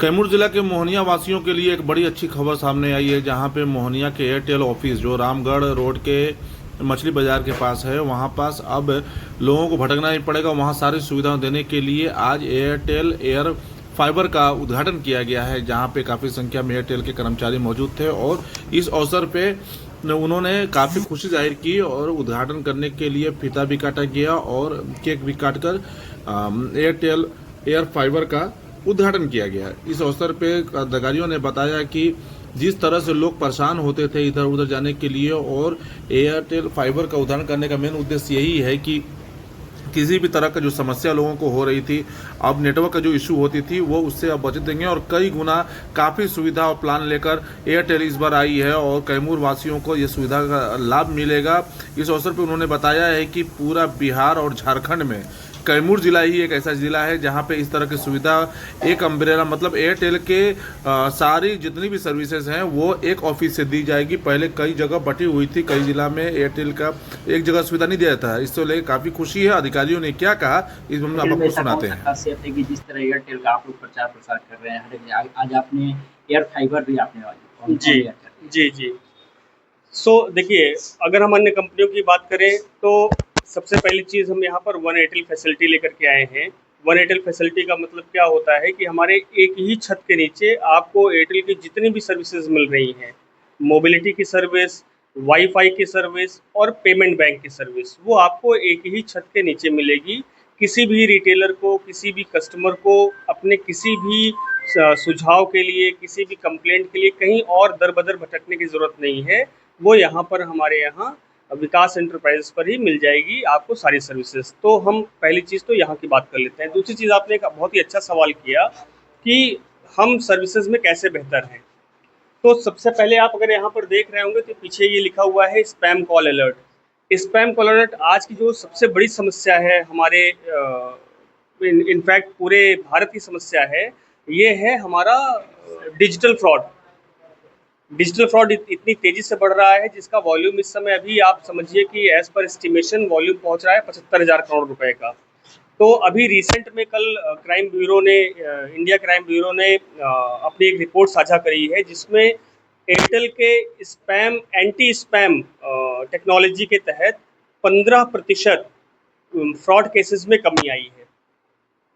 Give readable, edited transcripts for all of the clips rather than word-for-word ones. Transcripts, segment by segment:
कैमूर जिला के मोहनिया वासियों के लिए एक बड़ी अच्छी खबर सामने आई है, जहां पे मोहनिया के एयरटेल ऑफिस जो रामगढ़ रोड के मछली बाजार के पास है, वहां पास अब लोगों को भटकना नहीं पड़ेगा। वहां सारी सुविधाएं देने के लिए आज एयरटेल एयर फाइबर का उद्घाटन किया गया है, जहां पे काफ़ी संख्या में एयरटेल के कर्मचारी मौजूद थे और इस अवसर पे उन्होंने काफ़ी खुशी जाहिर की और उद्घाटन करने के लिए फीता भी काटा गया और केक भी काटकर एयरटेल एयर फाइबर का उद्घाटन किया गया। इस अवसर पे अधिकारियों ने बताया कि जिस तरह से लोग परेशान होते थे इधर उधर जाने के लिए, और एयरटेल फाइबर का उद्घाटन करने का मेन उद्देश्य यही है कि किसी भी तरह का जो समस्या लोगों को हो रही थी, अब नेटवर्क का जो इशू होती थी वो उससे अब बच देंगे और कई गुना काफ़ी सुविधा और प्लान लेकर एयरटेल इस बार आई है और कैमूर वासियों को ये सुविधा का लाभ मिलेगा। इस अवसर पर उन्होंने बताया है कि पूरा बिहार और झारखंड में कैमूर जिला ही एक ऐसा जिला है जहां पे इस तरह की सुविधा एक अम्ब्रेला मतलब एयरटेल के सारी जितनी भी सर्विसेज हैं वो एक ऑफिस से दी जाएगी। पहले कई जगह बटी हुई थी, कई जिला में एयरटेल का एक जगह सुविधा नहीं दिया था। इससे लेकर काफ़ी खुशी है। अधिकारियों ने क्या कहा इस हम आपको सुनाते हैं। खासियत है कि जिस तरह एयरटेल का आप लोग प्रचार प्रसार कर रहे हैं, हर एक आज आपने एयर फाइबर भी आपने जी जी जी। देखिए, अगर हम अन्य कंपनियों की बात करें तो सबसे पहली चीज़ हम यहाँ पर वन एयरटेल फैसिलिटी लेकर के आए हैं। वन एयरटेल फैसिलिटी का मतलब क्या होता है कि हमारे एक ही छत के नीचे आपको एयरटेल की जितनी भी सर्विसेज मिल रही हैं, मोबिलिटी की सर्विस, वाईफाई की सर्विस और पेमेंट बैंक की सर्विस, वो आपको एक ही छत के नीचे मिलेगी। किसी भी रिटेलर को, किसी भी कस्टमर को अपने किसी भी सुझाव के लिए, किसी भी कंप्लेंट के लिए कहीं और दर बदर भटकने की ज़रूरत नहीं है। वो यहाँ पर हमारे यहाँ विकास एंटरप्राइजेस पर ही मिल जाएगी आपको सारी सर्विसेज। तो हम पहली चीज़ तो यहाँ की बात कर लेते हैं। दूसरी चीज़, आपने एक बहुत ही अच्छा सवाल किया कि हम सर्विसेज में कैसे बेहतर हैं। तो सबसे पहले आप अगर यहाँ पर देख रहे होंगे तो पीछे ये लिखा हुआ है spam call alert. Spam call alert आज की जो सबसे बड़ी समस्या है हमारे इनफैक्ट पूरे भारत की समस्या है, ये है हमारा डिजिटल फ्रॉड। डिजिटल फ्रॉड इतनी तेज़ी से बढ़ रहा है जिसका वॉल्यूम इस समय अभी आप समझिए कि एज पर एस्टिमेशन वॉल्यूम पहुंच रहा है 75,000 करोड़ रुपए का। तो अभी रिसेंट में कल क्राइम ब्यूरो ने इंडिया क्राइम ब्यूरो ने अपनी एक रिपोर्ट साझा करी है जिसमें एयरटेल के स्पैम एंटी स्पैम टेक्नोलॉजी के तहत 15% फ्रॉड केसेस में कमी आई है।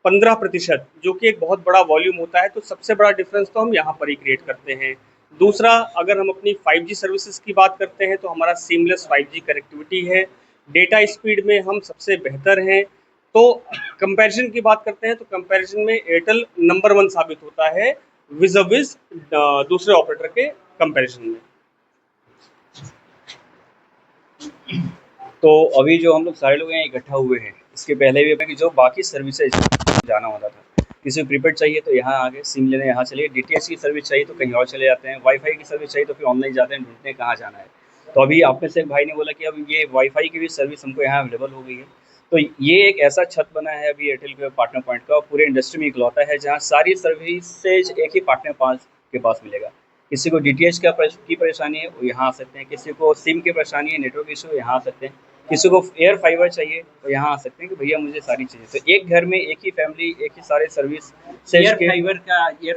15%, जो कि एक बहुत बड़ा वॉल्यूम होता है। तो सबसे बड़ा डिफरेंस तो हम यहाँ पर ही क्रिएट करते हैं। दूसरा, अगर हम अपनी 5G सर्विसेज की बात करते हैं तो हमारा सीमलेस 5G कनेक्टिविटी है। डेटा स्पीड में हम सबसे बेहतर हैं। तो कंपैरिजन की बात करते हैं तो कंपैरिजन में एयरटेल नंबर 1 साबित होता है विज़ दूसरे ऑपरेटर के कंपैरिजन में। तो अभी जो हम लोग सारे लोग यहाँ इकट्ठा हुए हैं, इसके पहले भी कि जो बाकी सर्विसेज जाना होता था, किसी को प्रीपेड चाहिए तो यहाँ आ गए, सिम लेने यहाँ चले, डीटीएच की सर्विस चाहिए तो कहीं और चले जाते हैं, वाईफाई की सर्विस चाहिए तो फिर ऑनलाइन जाते हैं, ढूंढते हैं कहाँ जाना है। तो अभी आप में से एक भाई ने बोला कि अब ये वाईफाई की भी सर्विस हमको यहाँ अवेलेबल हो गई है। तो ये एक ऐसा छत बना है अभी एयरटेल के पार्टनर पॉइंट का, पूरे इंडस्ट्री में इकलौता है जहाँ सारी सर्विसेज एक ही पार्टनर के पास मिलेगा। किसी को डीटीएच की परेशानी है वो यहाँ आ सकते हैं, किसी को सिम की परेशानी है, नेटवर्क इशू है, यहाँ आ सकते हैं, किसी को एयर फाइबर चाहिए तो यहाँ आ सकते हैं कि भैया मुझे सारी चीज़ें। तो एक घर में एक ही फैमिली, एक ही सारे सर्विस। एयर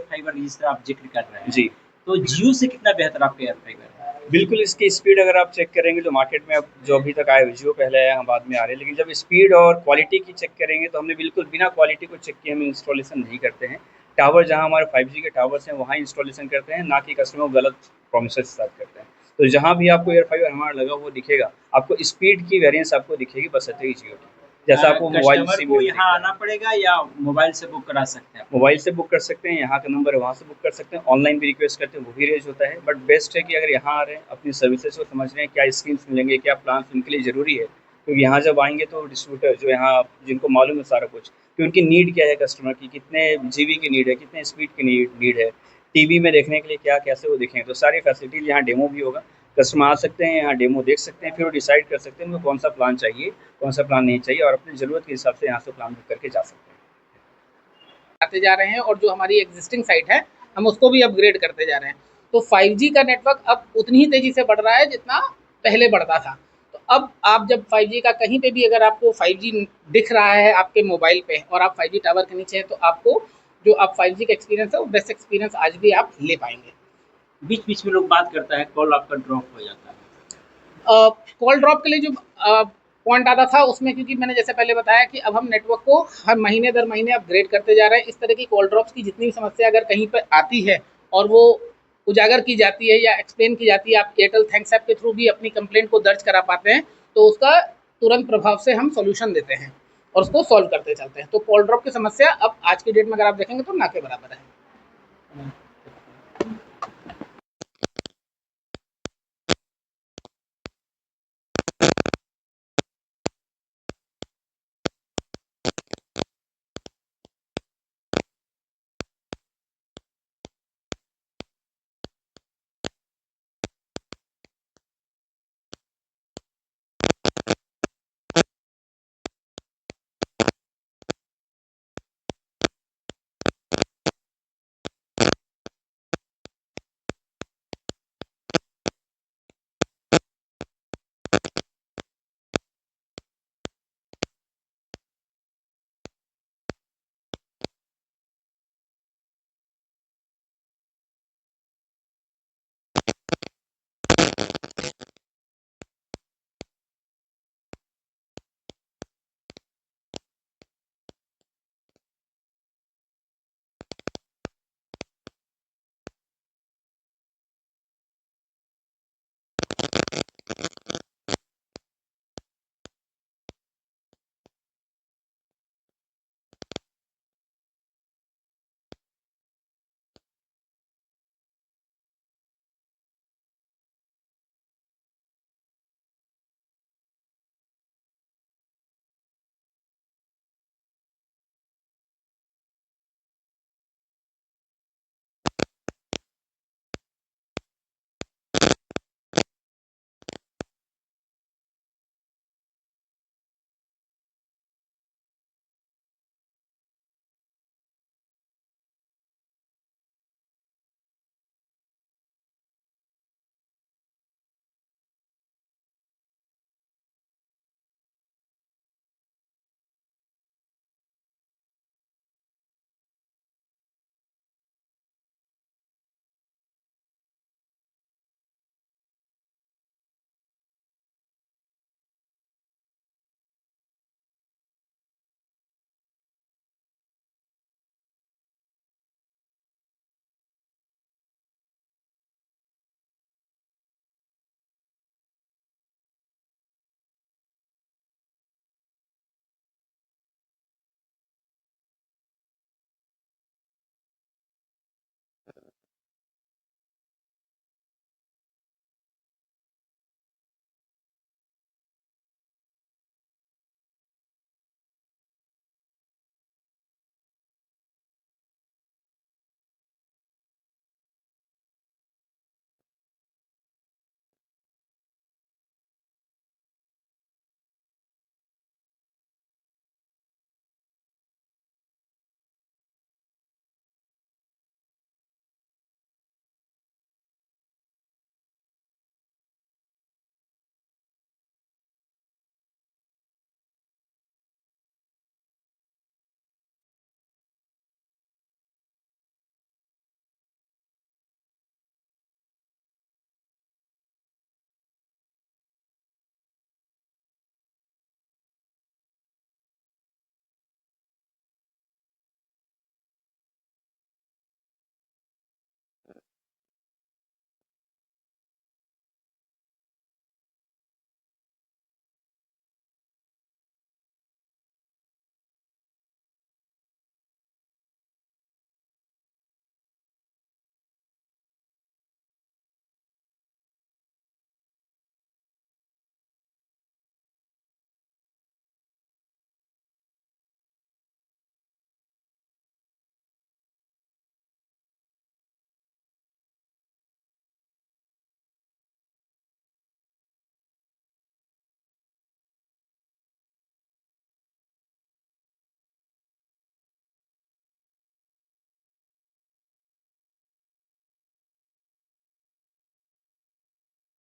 फाइबर जिस तरह आप जिक्र कर रहे हैं जी, तो जियो से कितना बेहतर आपका एयर फाइबर है? बिल्कुल। इसकी स्पीड अगर आप चेक करेंगे तो मार्केट में अब जो अभी तक आए, जियो पहले आया, हम बाद में आ रहे हैं, लेकिन जब स्पीड और क्वालिटी की चेक करेंगे तो हमने बिल्कुल बिना क्वालिटी को चेक किए हम इंस्टॉलेशन नहीं करते हैं। टावर जहाँ हमारे 5G के टावर्स हैं वहाँ इंस्टॉलेशन करते हैं, ना कि कस्टमर को गलत प्रोमिसेस के साथ करते हैं। तो जहाँ भी आपको एयर फाइबर हमारा लगा हुआ दिखेगा, आपको स्पीड की वेरिएंस आपको दिखेगी, बस की जियो की। जैसा आपको मोबाइल सिम को यहाँ आना पड़ेगा या मोबाइल से बुक करा सकते हैं? मोबाइल से बुक कर सकते हैं, यहाँ का नंबर है वहाँ से बुक कर सकते हैं, ऑनलाइन भी रिक्वेस्ट करते हैं वो भी रेज होता है। बट बेस्ट है कि अगर यहाँ आ रहे हैं, अपनी सर्विसेज को समझ रहे हैं, क्या स्कीम्स मिलेंगे, क्या प्लान उनके लिए ज़रूरी है, क्योंकि यहाँ जब आएंगे तो डिस्ट्रीब्यूटर जो यहाँ जिनको मालूम है सारा कुछ कि उनकी नीड क्या है, कस्टमर की कितने जीबी की नीड है, कितने स्पीड की नीड है, टीवी में देखने के लिए क्या कैसे वो देखेंगे। तो सारी फैसिलिटीज यहाँ डेमो भी होगा, कस्टमर आ सकते हैं, यहाँ डेमो देख सकते हैं, फिर वो डिसाइड कर सकते हैं उनको कौन सा प्लान चाहिए, कौन सा प्लान नहीं चाहिए, और अपनी ज़रूरत के हिसाब से यहाँ से प्लान बुक करके जा सकते हैं। आते जा रहे हैं और जो हमारी एग्जिस्टिंग साइट है हम उसको भी अपग्रेड करते जा रहे हैं। तो 5G का नेटवर्क अब उतनी ही तेज़ी से बढ़ रहा है जितना पहले बढ़ता था। तो अब आप जब 5G का कहीं पे भी अगर आपको 5G दिख रहा है आपके मोबाइल पे और आप 5G टावर के नीचे हैं तो आपको जो आप 5G का एक्सपीरियंस है वो बेस्ट एक्सपीरियंस आज भी आप ले पाएंगे। बीच बीच में लोग बात करता है, कॉल आपका ड्रॉप हो जाता है। कॉल ड्रॉप के लिए जो पॉइंट आता था उसमें, क्योंकि मैंने जैसे पहले बताया कि अब हम नेटवर्क को हर महीने दर महीने अपग्रेड करते जा रहे हैं, इस तरह की कॉल ड्रॉप्स की जितनी भी समस्या अगर कहीं पर आती है और वो उजागर की जाती है या एक्सप्लेन की जाती है, आप एयरटेल थैंक्स ऐप के थ्रू भी अपनी कंप्लेंट को दर्ज करा पाते हैं, तो उसका तुरंत प्रभाव से हम सॉल्यूशन देते हैं और उसको सॉल्व करते चलते हैं। तो कॉल ड्रॉप की समस्या अब आज की डेट में अगर आप देखेंगे तो ना के बराबर है।